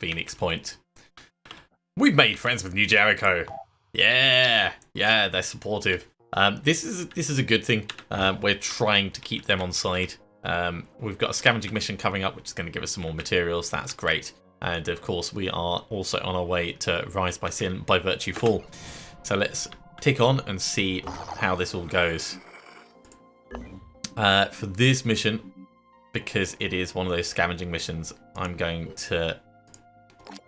Phoenix Point. We've made friends with New Jericho. Yeah, they're supportive. This is a good thing. We're trying to keep them on side. We've got a scavenging mission coming up, which is going to give us some more materials. That's great. And of course, we are also on our way to Rise by Sin by Virtue Fall. So let's tick on and see how this all goes. For this mission, because it is one of those scavenging missions, I'm going to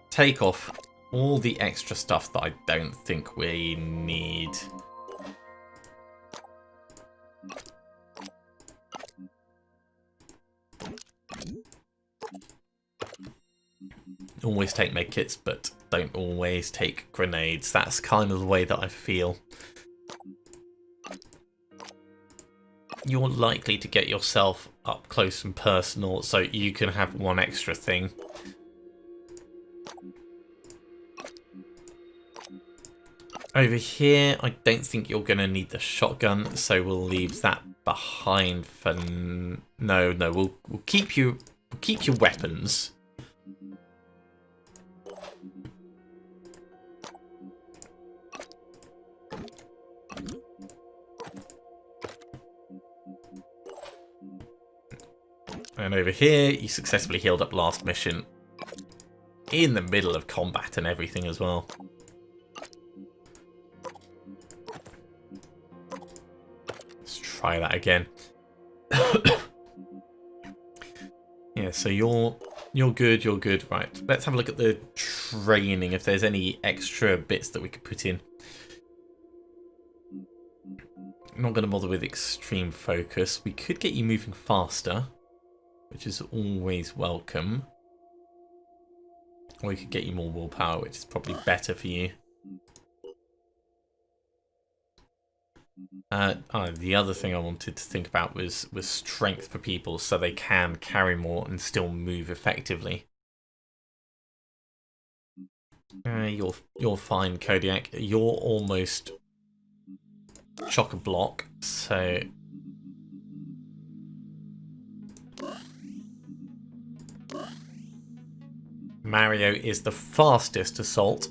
take off all the extra stuff that I don't think we need. Always take medkits, but don't always take grenades. That's kind of the way that I feel. You're likely to get yourself up close and personal, so you can have one extra thing. Over here, I don't think you're going to need the shotgun, so we'll leave that behind for... No, we'll keep your weapons. And over here, you successfully healed up last mission in the middle of combat and everything as well. Let's try that again. Yeah, so you're good. Right, let's have a look at the training, if there's any extra bits that we could put in. I'm not going to bother with extreme focus. We could get you moving faster, which is always welcome. Or we could get you more willpower, which is probably better for you. The other thing I wanted to think about was strength for people, so they can carry more and still move effectively. You're fine, Kodiak. You're almost chock-a-block, so... Mario is the fastest assault.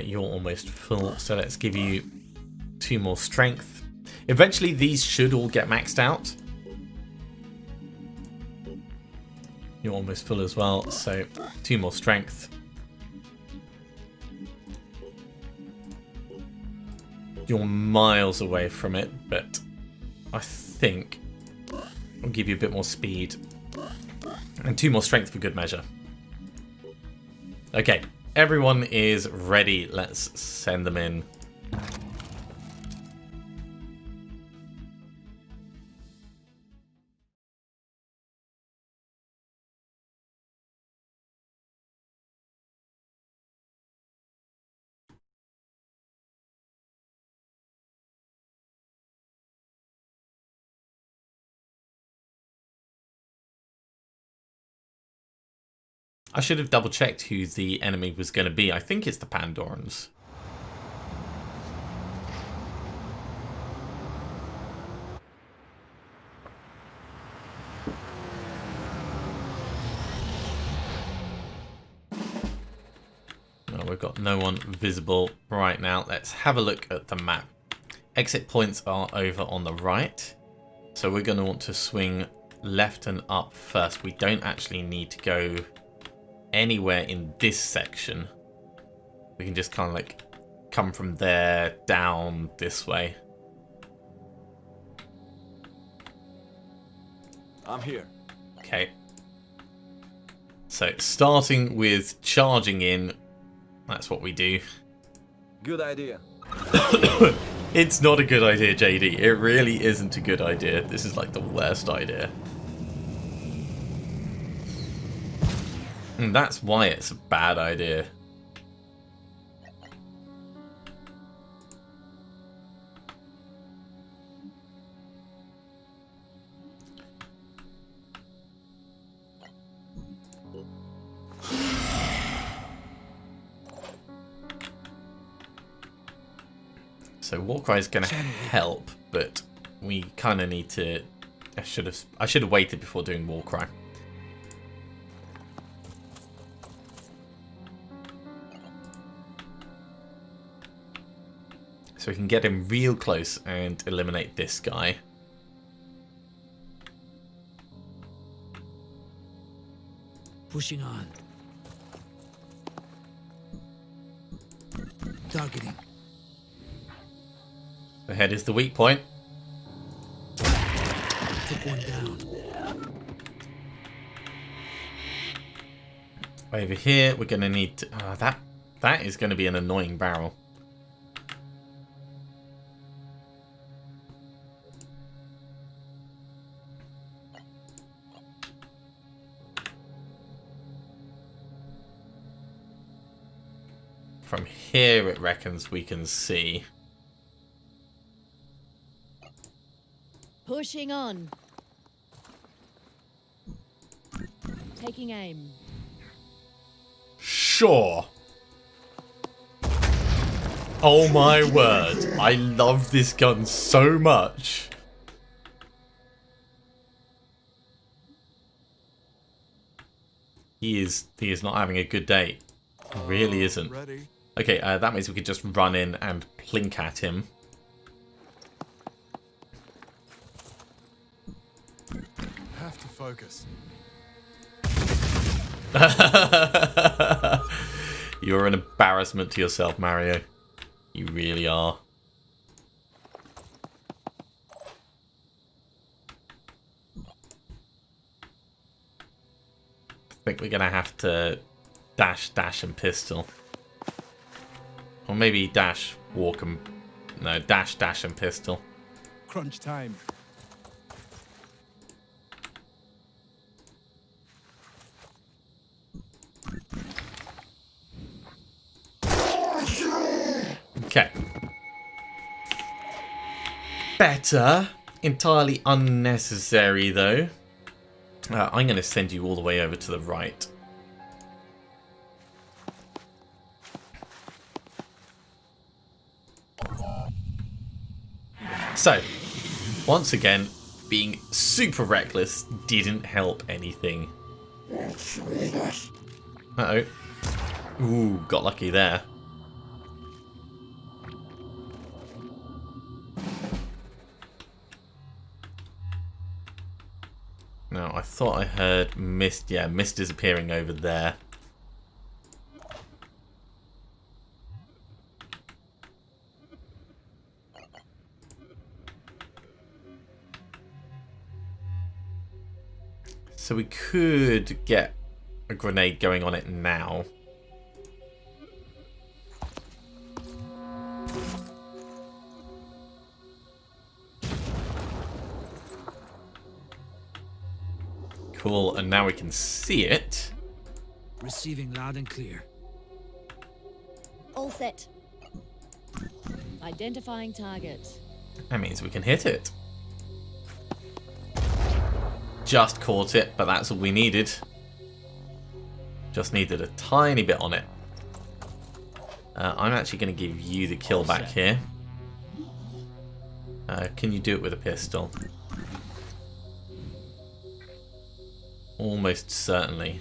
You're almost full, so let's give you 2 more strength. Eventually these should all get maxed out. You're almost full as well, so 2 more strength. You're miles away from it, but I think I'll give you a bit more speed. And 2 more strength for good measure. Okay, everyone is ready. Let's send them in. I should have double checked who the enemy was going to be. I think it's the Pandorans. No, we've got no one visible right now. Let's have a look at the map. Exit points are over on the right. So we're going to want to swing left and up first. We don't actually need to go anywhere in this section. We can just kind of like come from there down this way. I'm here. Okay. So starting with charging in, that's what we do. Good idea. It's not a good idea, JD. It really isn't a good idea. This is like the worst idea. And that's why it's a bad idea. So Warcry is going to help, but we kind of need to. I should have waited before doing Warcry. So we can get him real close and eliminate this guy. Pushing on. Targeting. Ahead is the weak point. Took one down. Over here, we're going to need to, that is going to be an annoying barrel. From here, it reckons we can see. Pushing on. Taking aim. Sure. Oh my word. I love this gun so much. He is not having a good day. He really isn't. Ready. Okay, that means we could just run in and plink at him. Have to focus. You're an embarrassment to yourself, Mario. You really are. I think we're going to have to dash, and pistol. Or maybe dash, walk and... No, dash, and pistol. Crunch time. Okay. Better. Entirely unnecessary, though. I'm going to send you all the way over to the right. So, once again, being super reckless didn't help anything. Uh-oh. Ooh, got lucky there. Now, I thought I heard mist. Yeah, mist disappearing over there. So we could get a grenade going on it now. Cool, and now we can see it. Receiving loud and clear. All set. Identifying target. That means we can hit it. Just caught it, but that's all we needed. Just needed a tiny bit on it. I'm actually going to give you the kill back here. Can you do it with a pistol? Almost certainly.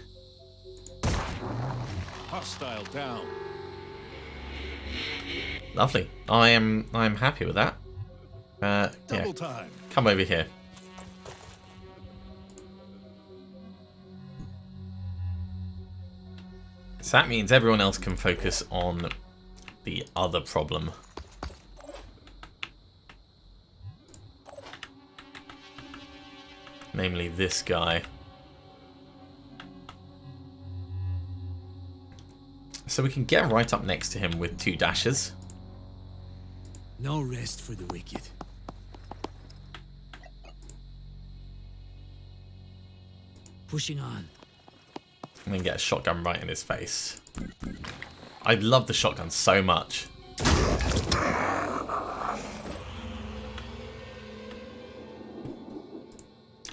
Hostile down. Lovely. I'm happy with that. Yeah. Double time. Come over here. So that means everyone else can focus on the other problem. Namely this guy. So we can get right up next to him with 2 dashes. No rest for the wicked. Pushing on. And then get a shotgun right in his face. I love the shotgun so much.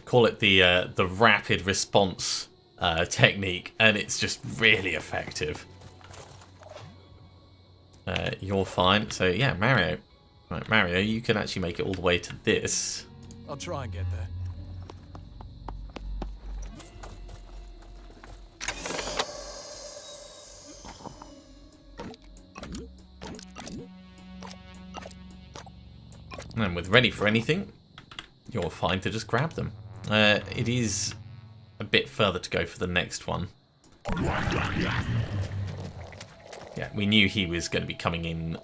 Call it the rapid response technique, and it's just really effective. You're fine. So yeah, Mario. Right, Mario, you can actually make it all the way to this. I'll try and get there. And with ready for anything, you're fine to just grab them. It is a bit further to go for the next one. Yeah, we knew he was going to be coming in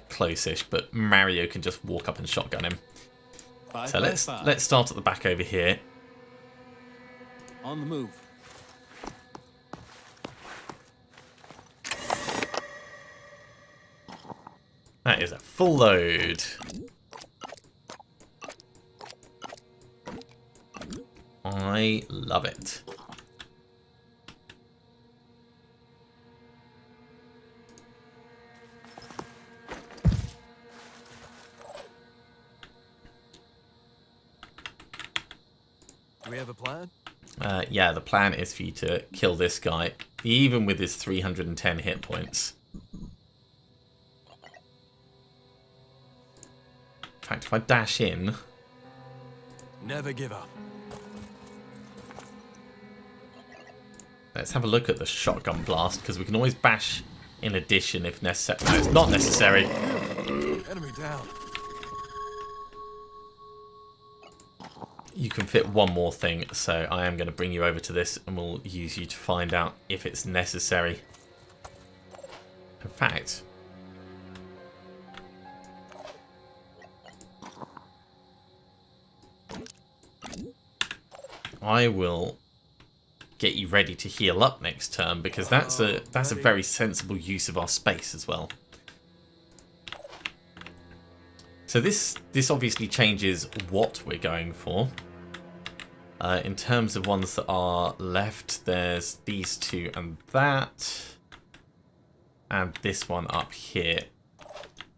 close-ish, but Mario can just walk up and shotgun him. So let's start at the back over here. On the move. That is a full load. I love it. Do we have a plan? Yeah, the plan is for you to kill this guy, even with his 310 hit points. In fact, if I dash in... Never give up. Let's have a look at the shotgun blast, because we can always bash in addition if necessary. No, it's not necessary. Enemy down. You can fit one more thing, so I am going to bring you over to this and we'll use you to find out if it's necessary. In fact, I will get you ready to heal up next turn, because that's a very sensible use of our space as well. So this obviously changes what we're going for. In terms of ones that are left, there's these two and that. And this one up here.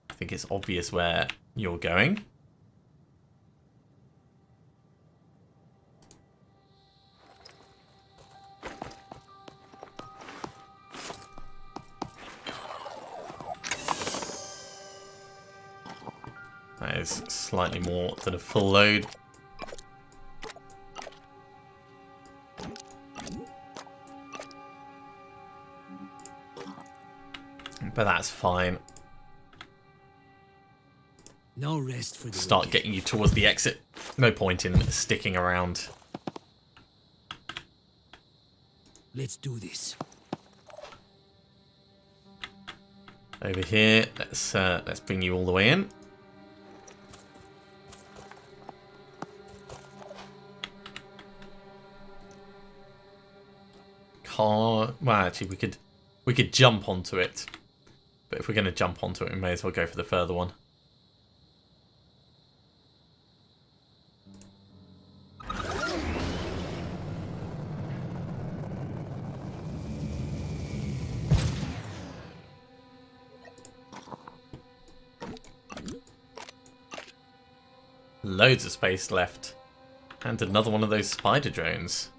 I think it's obvious where you're going. That is slightly more than a full load. But that's fine. No rest for the Start wicked. getting you towards the exit. No point in sticking around. Let's do this. Over here, let's bring you all the way in. Well, actually, we could jump onto it, but if we're going to jump onto it, we may as well go for the further one. Loads of space left. And another one of those spider drones.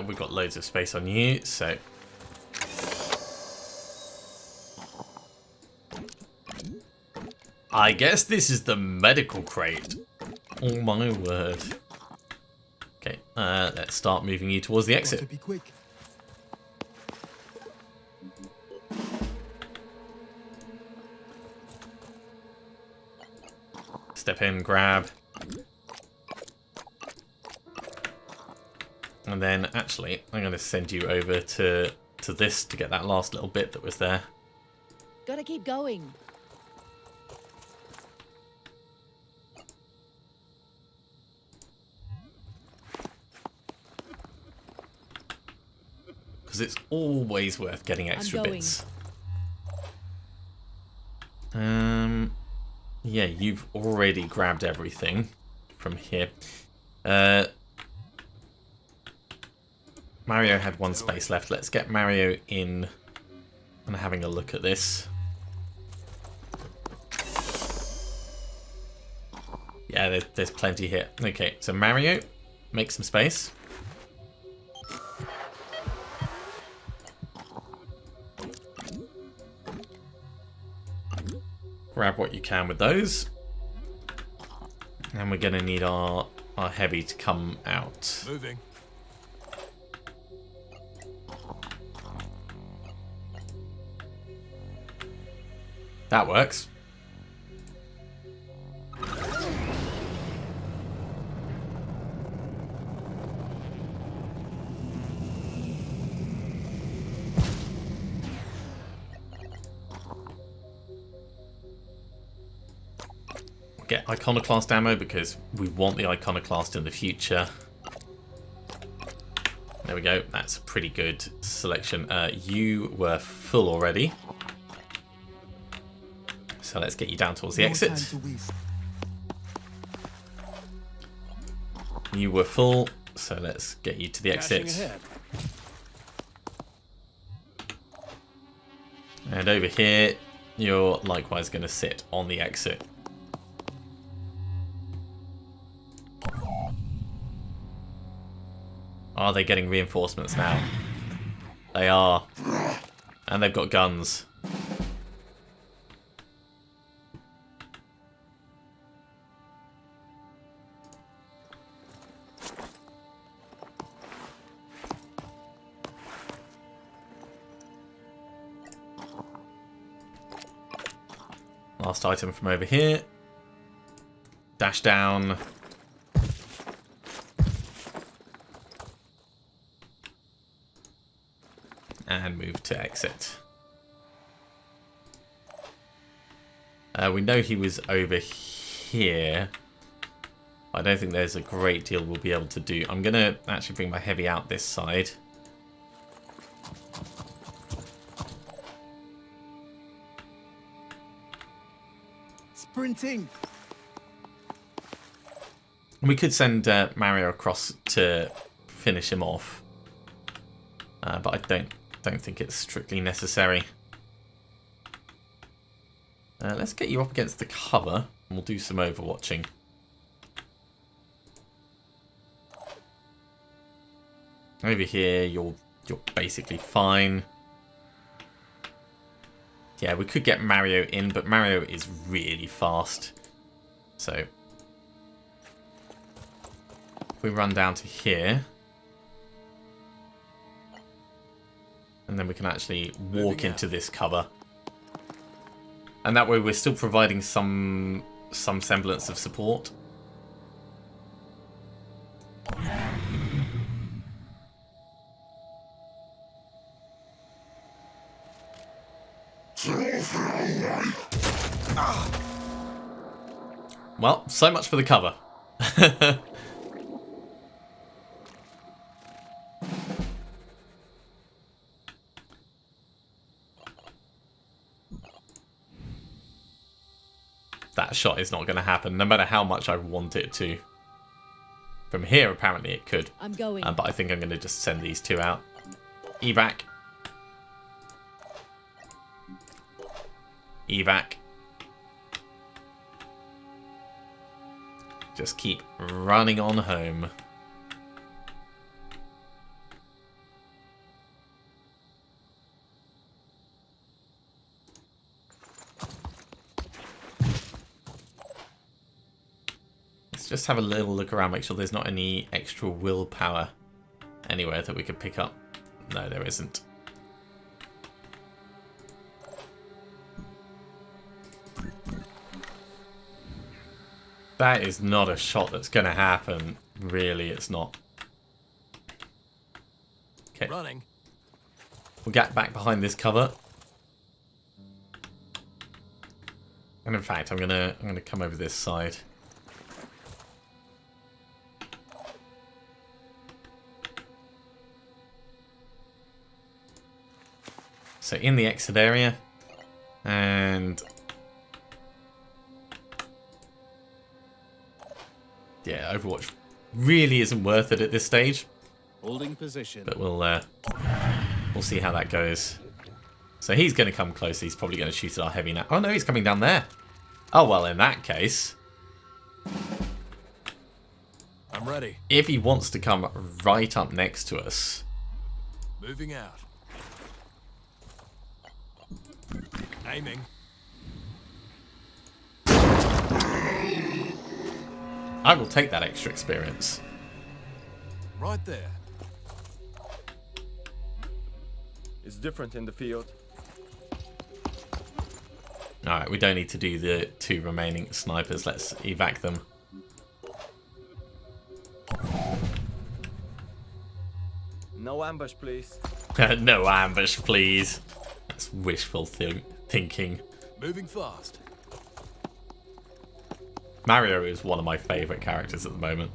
We've got loads of space on you, so... I guess this is the medical crate. Oh my word. Okay, let's start moving you towards the Got exit. to be quick. Step in, grab. And then, actually, I'm going to send you over to this to get that last little bit that was there. Gotta keep going. Because it's always worth getting extra going. bits. Yeah, you've already grabbed everything from here. Mario had one space left. Let's get Mario in and having a look at this. Yeah, there's plenty here. Okay, so Mario, make some space. Grab what you can with those. And we're going to need our heavy to come out. Moving. That works. get iconoclast ammo because we want the iconoclast in the future. There we go. That's a pretty good selection. You were full already. So let's get you down towards the exit. You were full, so let's get you to the exit. And over here, you're likewise going to sit on the exit. Are they getting reinforcements now? They are. And they've got guns. Last item from over here. Dash down. And move to exit. We know he was over here. I don't think there's a great deal we'll be able to do. I'm going to actually bring my heavy out this side. Sprinting. We could send Mario across to finish him off. But I don't think it's strictly necessary. Let's get you up against the cover, and we'll do some overwatching. Over here, you're basically fine. Yeah, we could get Mario in, but Mario is really fast. So if we run down to here. And then we can actually walk into this cover. And that way we're still providing some semblance of support. Well, so much for the cover. That shot is not going to happen, no matter how much I want it to. From here, apparently it could. I'm going. But I think I'm going to just send these two out. Evac. Evac. Just keep running on home. Just have a little look around, make sure there's not any extra willpower anywhere that we could pick up. No, there isn't. That is not a shot that's going to happen. Really, it's not. Okay. Running. We'll get back behind this cover. And in fact, I'm gonna come over this side. So in the exit area, and yeah, Overwatch really isn't worth it at this stage. Holding position. But we'll see how that goes. So he's going to come close. He's probably going to shoot at our heavy now. Oh no, he's coming down there. Oh well, in that case, I'm ready. if he wants to come right up next to us, Moving out. Aiming. I will take that extra experience. Right there. It's different in the field. Alright, we don't need to do the two remaining snipers. Let's evac them. No ambush, please. No ambush, please. That's wishful thinking. Moving fast. Mario is one of my favourite characters at the moment.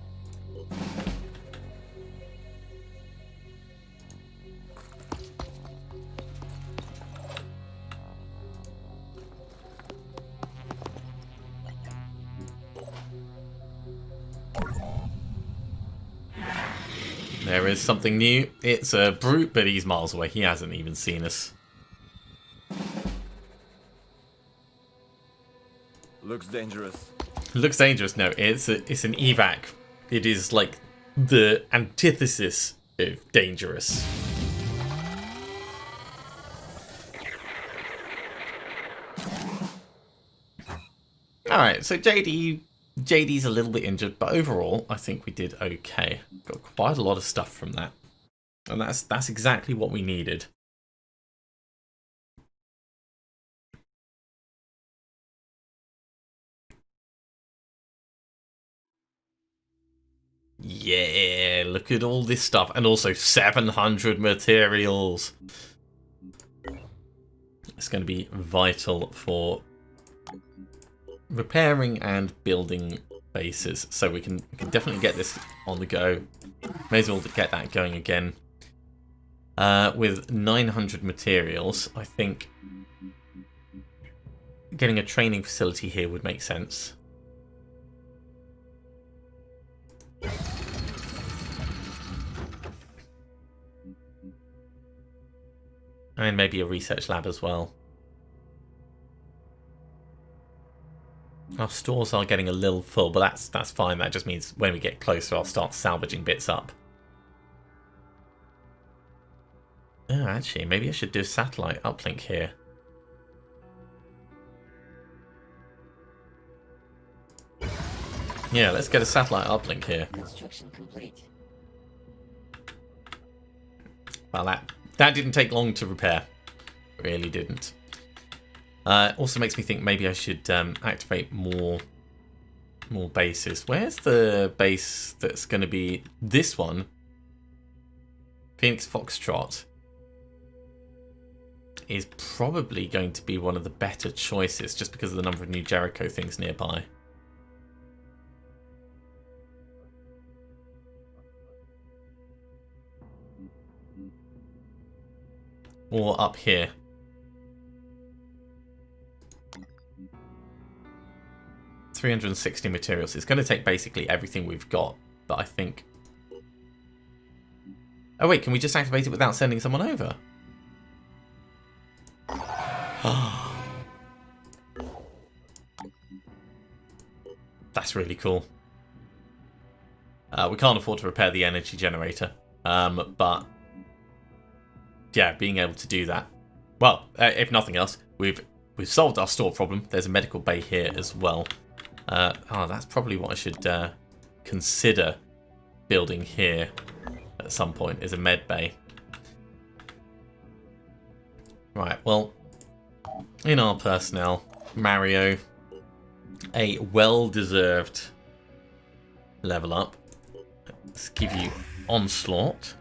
There is something new. It's a brute, but he's miles away. He hasn't even seen us. Looks dangerous. Looks dangerous. No, it's an evac. It is like the antithesis of dangerous. Alright, so JD's a little bit injured, but overall I think we did okay. Got quite a lot of stuff from that. And that's exactly what we needed. Yeah, look at all this stuff. And also 700 materials. It's going to be vital for repairing and building bases. So we can definitely get this on the go. May as well get that going again. With 900 materials, I think getting a training facility here would make sense. And maybe a research lab as well. Our stores are getting a little full, but that's fine. That just means when we get closer, I'll start salvaging bits up. Oh, actually, maybe I should do a satellite uplink here. Yeah, let's get a satellite uplink here. Construction complete. Well, that didn't take long to repair. Really didn't. Also makes me think maybe I should activate more bases. Where's the base that's going to be this one? Phoenix Foxtrot is probably going to be one of the better choices just because of the number of new Jericho things nearby. Or up here. $360 materials. It's going to take basically everything we've got, but I think... Oh wait, can we just activate it without sending someone over? That's really cool. We can't afford to repair the energy generator, but yeah, being able to do that. Well, if nothing else, we've solved our store problem. There's a medical bay here as well. That's probably what I should consider building here at some point, is a med bay. Right, well, in our personnel, Mario, a well-deserved level up. Let's give you Onslaught.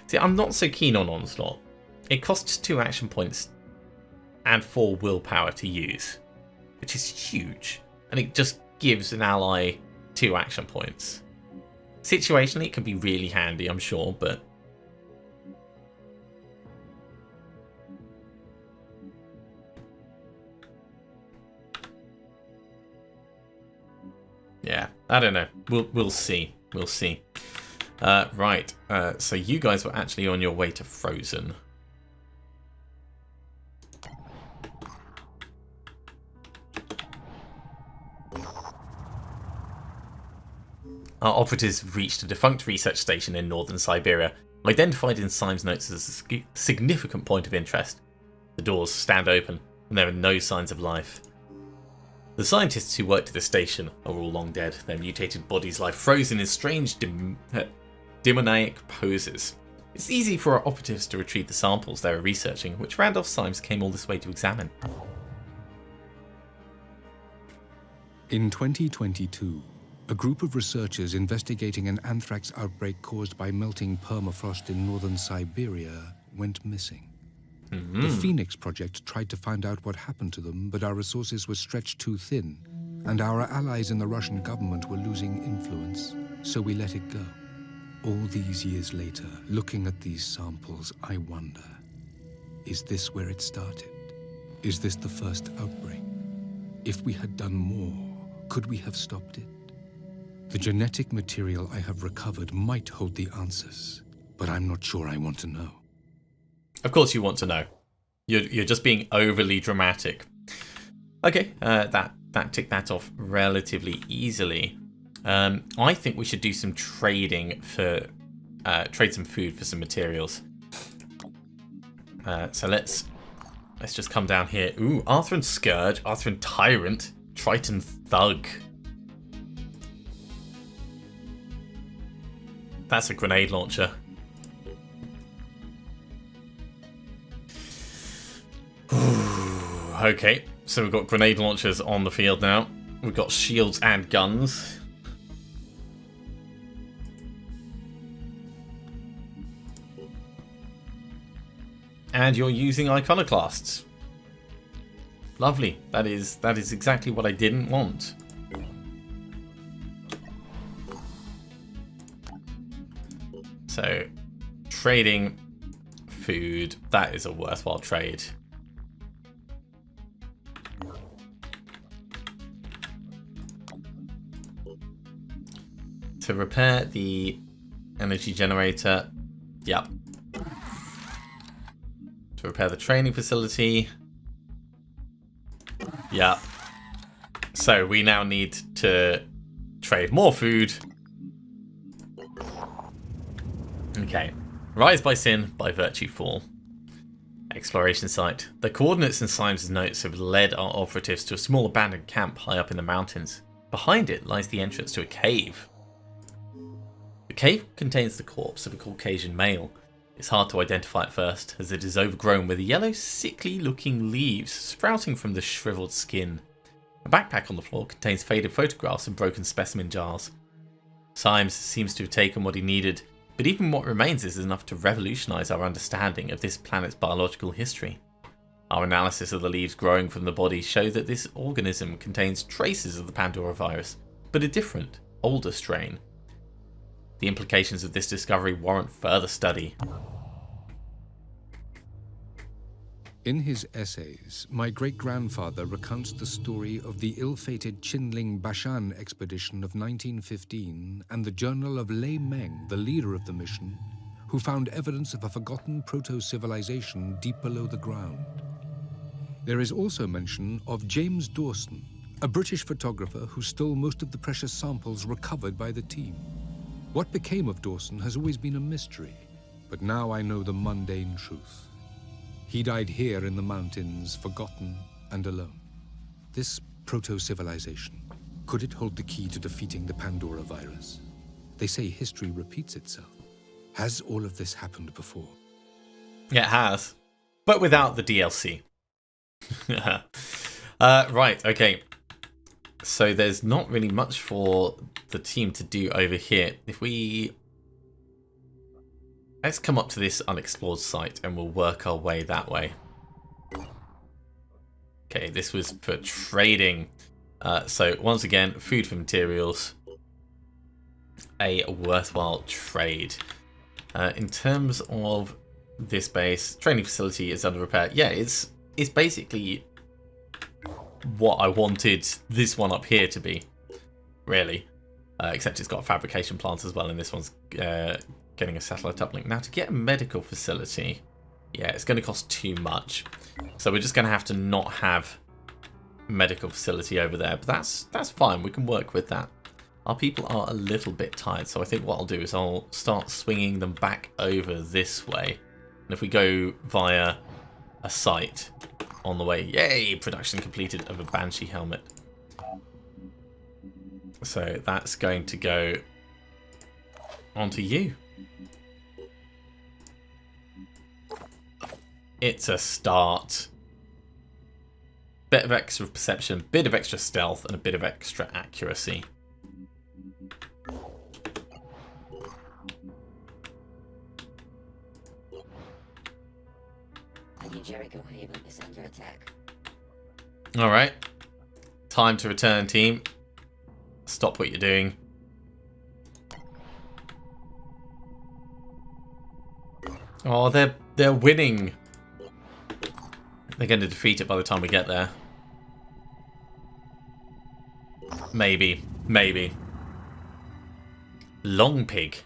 See, I'm not so keen on Onslaught. It costs 2 action points and 4 willpower to use, which is huge. And it just gives an ally 2 action points. Situationally, it can be really handy, I'm sure, but... yeah, I don't know. We'll see. We'll see. Right, so you guys were actually on your way to Frozen. Our operatives reached a defunct research station in northern Siberia, identified in Syme's notes as a significant point of interest. The doors stand open, and there are no signs of life. The scientists who worked at the station are all long dead, their mutated bodies lie frozen in strange demoniac poses. It's easy for our operatives to retrieve the samples they were researching, which Randolph Symes came all this way to examine. In 2022, a group of researchers investigating an anthrax outbreak caused by melting permafrost in northern Siberia went missing. The Phoenix Project tried to find out what happened to them, but our resources were stretched too thin, and our allies in the Russian government were losing influence, so we let it go. All these years later, looking at these samples, I wonder, is this where it started? Is this the first outbreak? If we had done more, could we have stopped it? The genetic material I have recovered might hold the answers, but I'm not sure I want to know. Of course you want to know. You're just being overly dramatic. Okay, that ticked that off relatively easily. I think we should do some trading for trade some food for some materials. So let's just come down here. Ooh, Arthur and Scourge, Arthur and Tyrant, Triton Thug. That's a grenade launcher. Okay, so we've got grenade launchers on the field now. We've got shields and guns. And you're using iconoclasts. Lovely. That is exactly what I didn't want. So, trading food, that is a worthwhile trade. To repair the energy generator, yep. To repair the training facility, yep. So we now need to trade more food. Okay. Rise by sin, by virtue fall. Exploration site. The coordinates in Symes' notes have led our operatives to a small abandoned camp high up in the mountains. Behind it lies the entrance to a cave. The cave contains the corpse of a Caucasian male. It's hard to identify at first, as it is overgrown with yellow, sickly-looking leaves sprouting from the shriveled skin. A backpack on the floor contains faded photographs and broken specimen jars. Symes seems to have taken what he needed, but even what remains is enough to revolutionize our understanding of this planet's biological history. Our analysis of the leaves growing from the body show that this organism contains traces of the Pandora virus, but a different, older strain. The implications of this discovery warrant further study. In his essays, my great-grandfather recounts the story of the ill-fated Qinling Bashan expedition of 1915 and the journal of Lei Meng, the leader of the mission, who found evidence of a forgotten proto-civilization deep below the ground. There is also mention of James Dawson, a British photographer who stole most of the precious samples recovered by the team. What became of Dawson has always been a mystery, but now I know the mundane truth. He died here in the mountains, forgotten and alone. This proto-civilization, could it hold the key to defeating the Pandora virus? They say history repeats itself. Has all of this happened before? Yeah, it has. But without the DLC. Right, okay. So there's not really much for the team to do over here. If we... Let's come up to this unexplored site and we'll work our way that way. Okay, this was for trading. So once again, food for materials. A worthwhile trade. In terms of this base, training facility is under repair. Yeah, it's basically what I wanted this one up here to be, really. Except it's got a fabrication plant as well, and this one's getting a satellite uplink. Now, to get a medical facility, yeah, it's going to cost too much. So we're just going to have to not have a medical facility over there. But that's fine. We can work with that. Our people are a little bit tired, so I think what I'll do is I'll start swinging them back over this way. And if we go via a site on the way, yay, production completed of a Banshee helmet. So that's going to go onto you. It's a start. Bit of extra perception, bit of extra stealth, and a bit of extra accuracy. New Jericho Haven is under attack. Alright. Time to return, team. Stop what you're doing. Oh, they're winning. They're going to defeat it by the time we get there. Maybe. Maybe. Long Pig.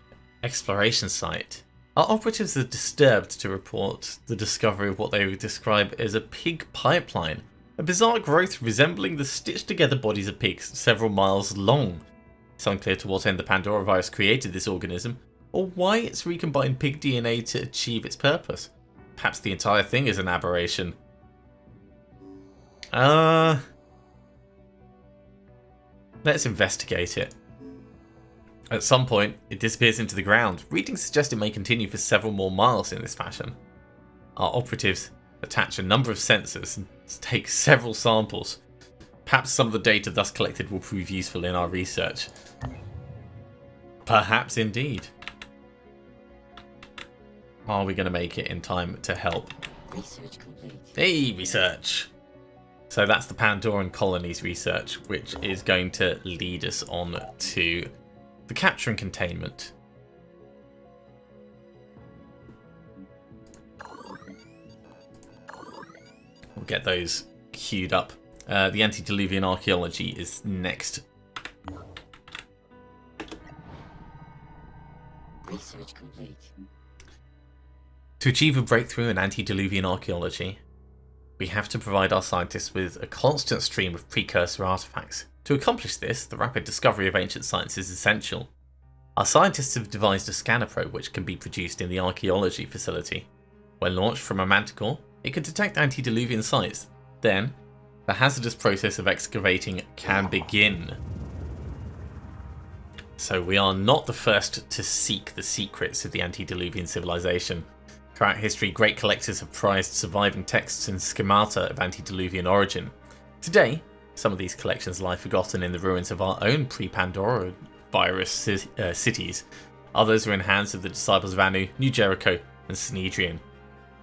Exploration site. Our operatives are disturbed to report the discovery of what they would describe as a pig pipeline. A bizarre growth resembling the stitched-together bodies of pigs several miles long. It's unclear to what end the Pandora virus created this organism, or why it's recombined pig DNA to achieve its purpose. Perhaps the entire thing is an aberration. Let's investigate it. At some point, it disappears into the ground. Readings suggest it may continue for several more miles in this fashion. Our operatives attach a number of sensors and take several samples. Perhaps some of the data thus collected will prove useful in our research. Perhaps indeed. Are we going to make it in time to help? Research complete. Hey, research! So that's the Pandoran colonies research, which is going to lead us on to the capture and containment. We'll get those queued up. The antediluvian archaeology is next. Research complete. To achieve a breakthrough in antediluvian archaeology, we have to provide our scientists with a constant stream of precursor artifacts. To accomplish this, the rapid discovery of ancient sites is essential. Our scientists have devised a scanner probe which can be produced in the archaeology facility. When launched from a manticore, it can detect antediluvian sites. Then, the hazardous process of excavating can begin. So we are not the first to seek the secrets of the antediluvian civilization. Throughout history, great collectors have prized surviving texts and schemata of antediluvian origin. Today, some of these collections lie forgotten in the ruins of our own pre-Pandora virus cities. Others are in hands of the disciples of Anu, New Jericho, and Sanhedrin.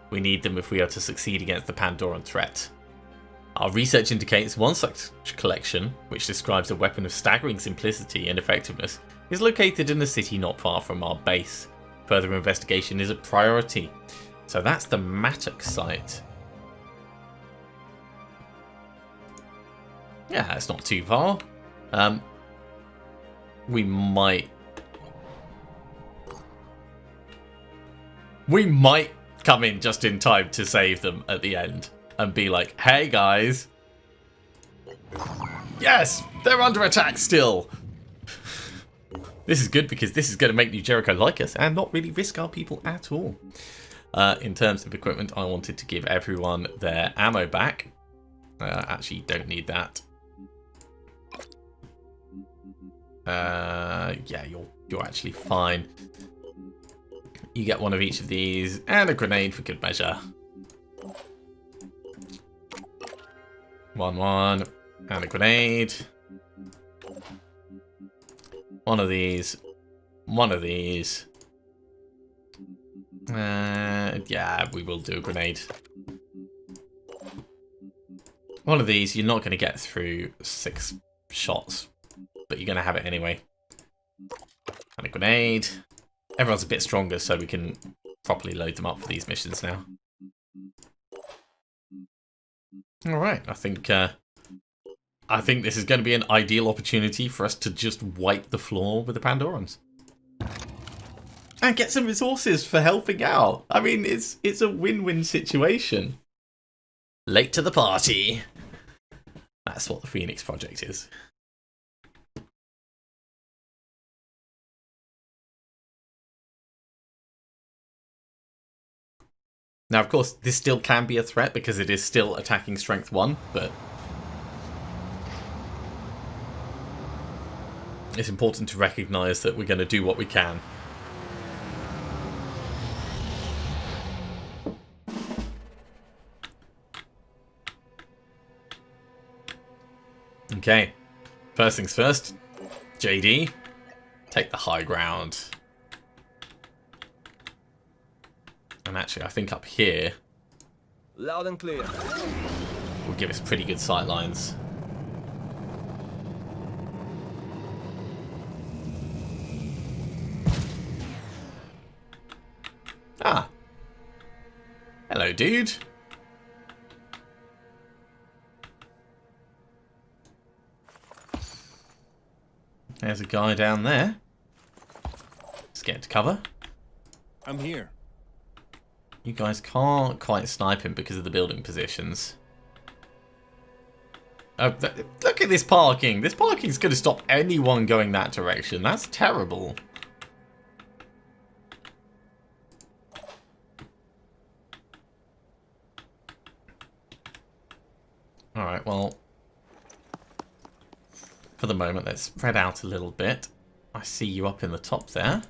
We need them if we are to succeed against the Pandoran threat. Our research indicates one such collection, which describes a weapon of staggering simplicity and effectiveness, is located in a city not far from our base. Further investigation is a priority. So that's the Matuk site. Yeah, it's not too far. We might come in just in time to save them at the end and be like, hey guys. Yes, they're under attack still. This is good because this is going to make New Jericho like us and not really risk our people at all. In terms of equipment, I wanted to give everyone their ammo back. Actually, don't need that. Yeah, you're actually fine. You get one of each of these and a grenade for good measure. One, and a grenade. One of these. One of these. Yeah, we will do a grenade. One of these, you're not going to get through 6 shots, but you're going to have it anyway. And a grenade. Everyone's a bit stronger, so we can properly load them up for these missions now. Alright, I think this is going to be an ideal opportunity for us to just wipe the floor with the Pandorans. And get some resources for helping out. I mean, it's a win-win situation. Late to the party. That's what the Phoenix Project is. Now, of course, this still can be a threat because it is still attacking strength 1, but it's important to recognise that we're going to do what we can. Okay, first things first, JD, take the high ground. And actually, I think up here... Loud and clear. Will give us pretty good sight lines. Ah. Hello, dude. There's a guy down there. Let's get to cover. I'm here. You guys can't quite snipe him because of the building positions. Oh, look at this parking. This parking's going to stop anyone going that direction. That's terrible. Alright, well, for the moment, let's spread out a little bit. I see you up in the top there.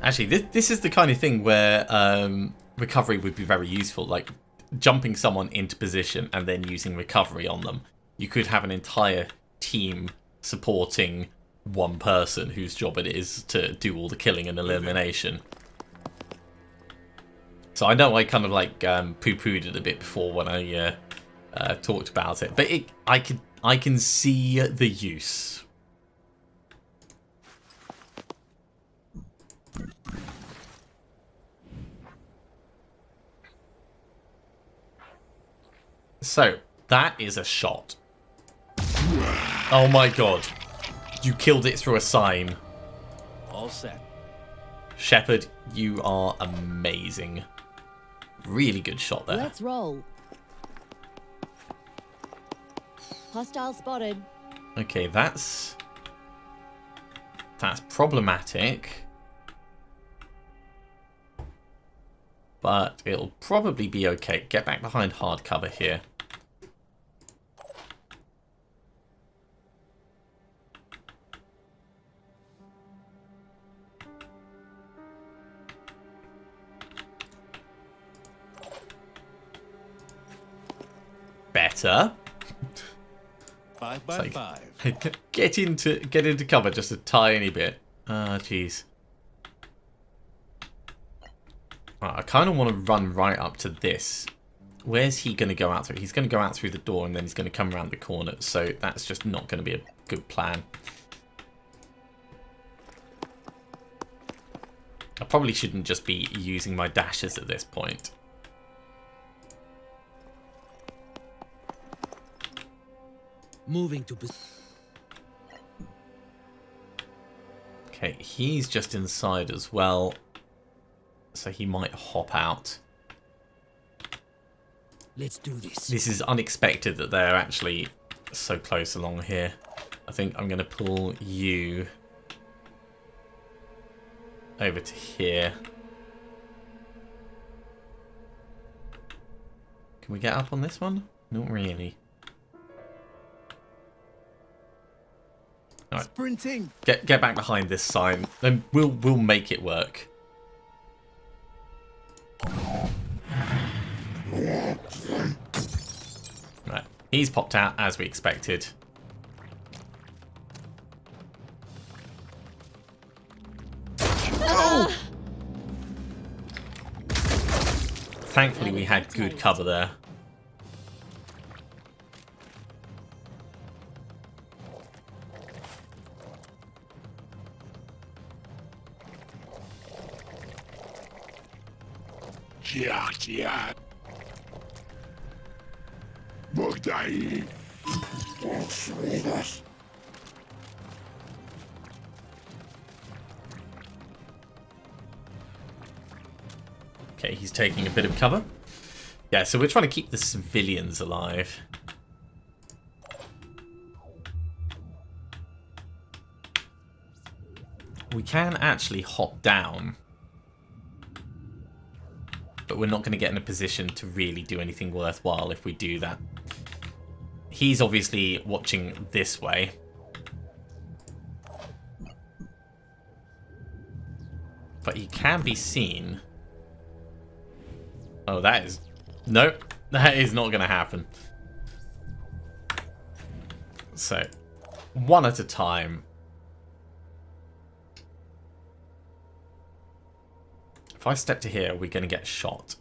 Actually, this is the kind of thing where recovery would be very useful, like jumping someone into position and then using recovery on them. You could have an entire team supporting one person whose job it is to do all the killing and elimination. So I know I kind of like poo-pooed it a bit before when I talked about it, but I can see the use. So that is a shot. Oh my god! You killed it through a sign. All set. Shepard, you are amazing. Really good shot there. Let's roll. Hostile spotted. Okay, that's problematic. But it'll probably be okay. Get back behind hard cover here. Better. 5 by 5. Get into cover just a tiny bit. Ah, jeez. I kind of want to run right up to this. Where's he going to go out through? He's going to go out through the door and then he's going to come around the corner. So that's just not going to be a good plan. I probably shouldn't just be using my dashes at this point. Moving to Okay, he's just inside as well. So he might hop out. Let's do this. This is unexpected that they're actually so close along here. I think I'm going to pull you over to here. Can we get up on this one? Not really. All right. Sprinting. Get back behind this sign, then we'll make it work. Right, he's popped out as we expected. Thankfully, we had good cover there. Okay, he's taking a bit of cover. Yeah, so we're trying to keep the civilians alive. We can actually hop down, but we're not going to get in a position to really do anything worthwhile if we do that. He's obviously watching this way. But he can be seen. Oh, that is... Nope, that is not going to happen. So, one at a time. If I step to here, we're going to get shot.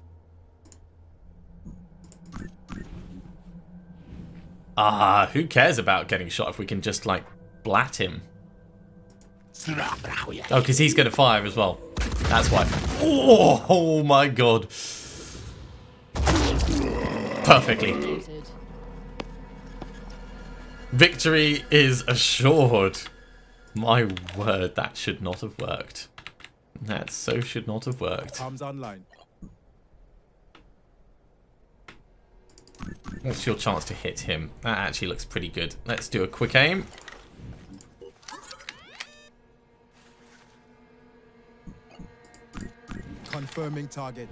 Who cares about getting shot if we can just, like, blat him? Oh, because he's going to fire as well. That's why. Oh my god. Perfectly. Victory is assured. My word, that should not have worked. That so should not have worked. Arms online. What's your chance to hit him? That actually looks pretty good. Let's do a quick aim. Confirming target.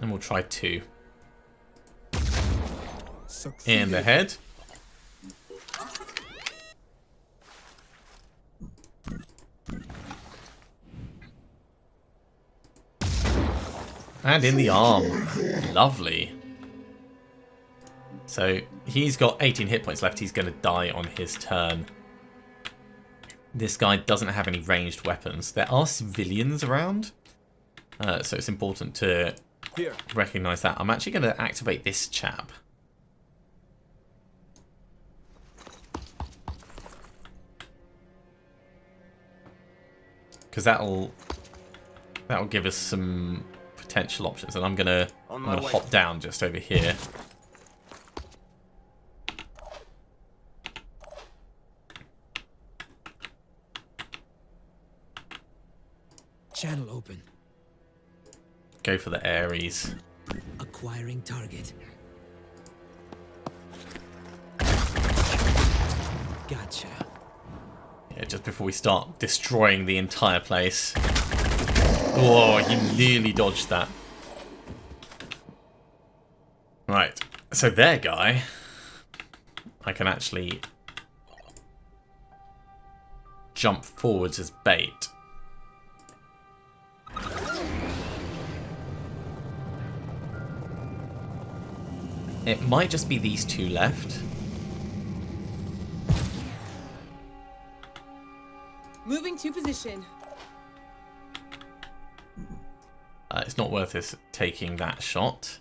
And we'll try 2. Succeeded. In the head. And in the arm. Lovely. So he's got 18 hit points left. He's going to die on his turn. This guy doesn't have any ranged weapons. There are civilians around. So it's important to recognize that. I'm actually going to activate this chap. Because that'll give us some potential options. And I'm gonna hop down just over here. Channel open. Go for the Ares. Acquiring target. Gotcha. Yeah, just before we start destroying the entire place. Oh, he nearly dodged that. Right, so their guy, I can actually jump forwards as bait. It might just be these 2 left. Moving to position. It's not worth us taking that shot.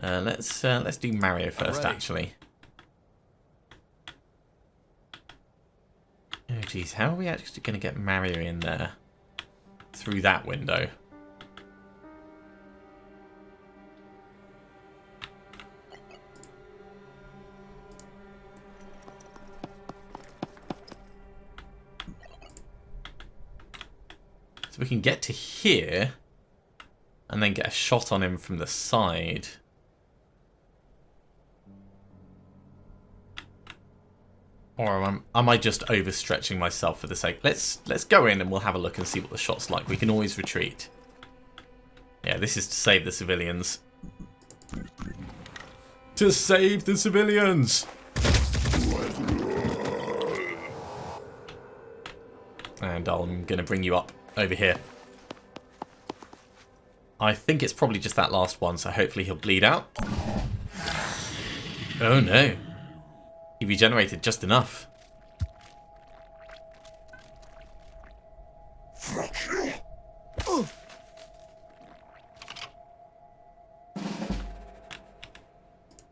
Let's do Mario first, actually. Oh geez, how are we actually going to get Mario in there through that window? So we can get to here and then get a shot on him from the side. Or am I just overstretching myself for the sake? Let's go in and we'll have a look and see what the shot's like. We can always retreat. Yeah, this is to save the civilians. To save the civilians! And I'm going to bring you up over here. I think it's probably just that last one, so hopefully he'll bleed out. Oh no. He regenerated just enough.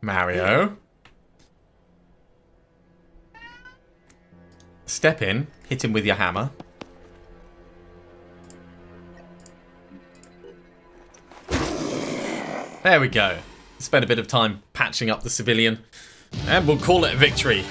Mario. Step in, hit him with your hammer. There we go. Spend a bit of time patching up the civilian, and we'll call it a victory.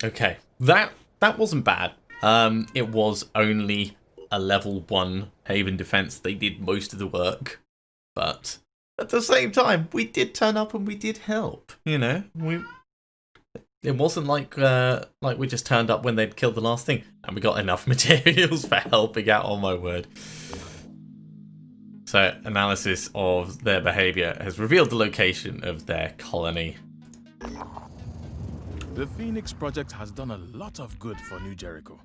Okay, that wasn't bad. It was only a level 1 Haven defense. They did most of the work, but at the same time, we did turn up and we did help. You know, it wasn't like we just turned up when they'd killed the last thing, and we got enough materials for helping out. Oh my word! So, analysis of their behavior has revealed the location of their colony. The Phoenix Project has done a lot of good for New Jericho,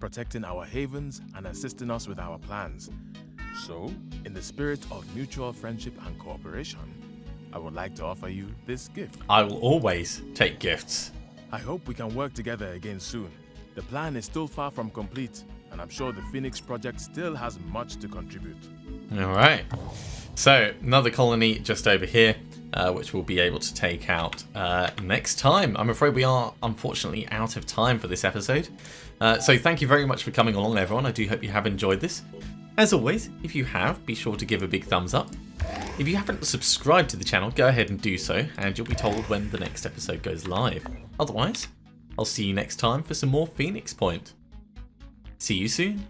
protecting our havens and assisting us with our plans. So, in the spirit of mutual friendship and cooperation, I would like to offer you this gift. I will always take gifts. I hope we can work together again soon. The plan is still far from complete, and I'm sure the Phoenix Project still has much to contribute. Alright. So, another colony just over here, which we'll be able to take out next time. I'm afraid we are, unfortunately, out of time for this episode. So thank you very much for coming along, everyone. I do hope you have enjoyed this. As always, if you have, be sure to give a big thumbs up. If you haven't subscribed to the channel, go ahead and do so, and you'll be told when the next episode goes live. Otherwise, I'll see you next time for some more Phoenix Point. See you soon.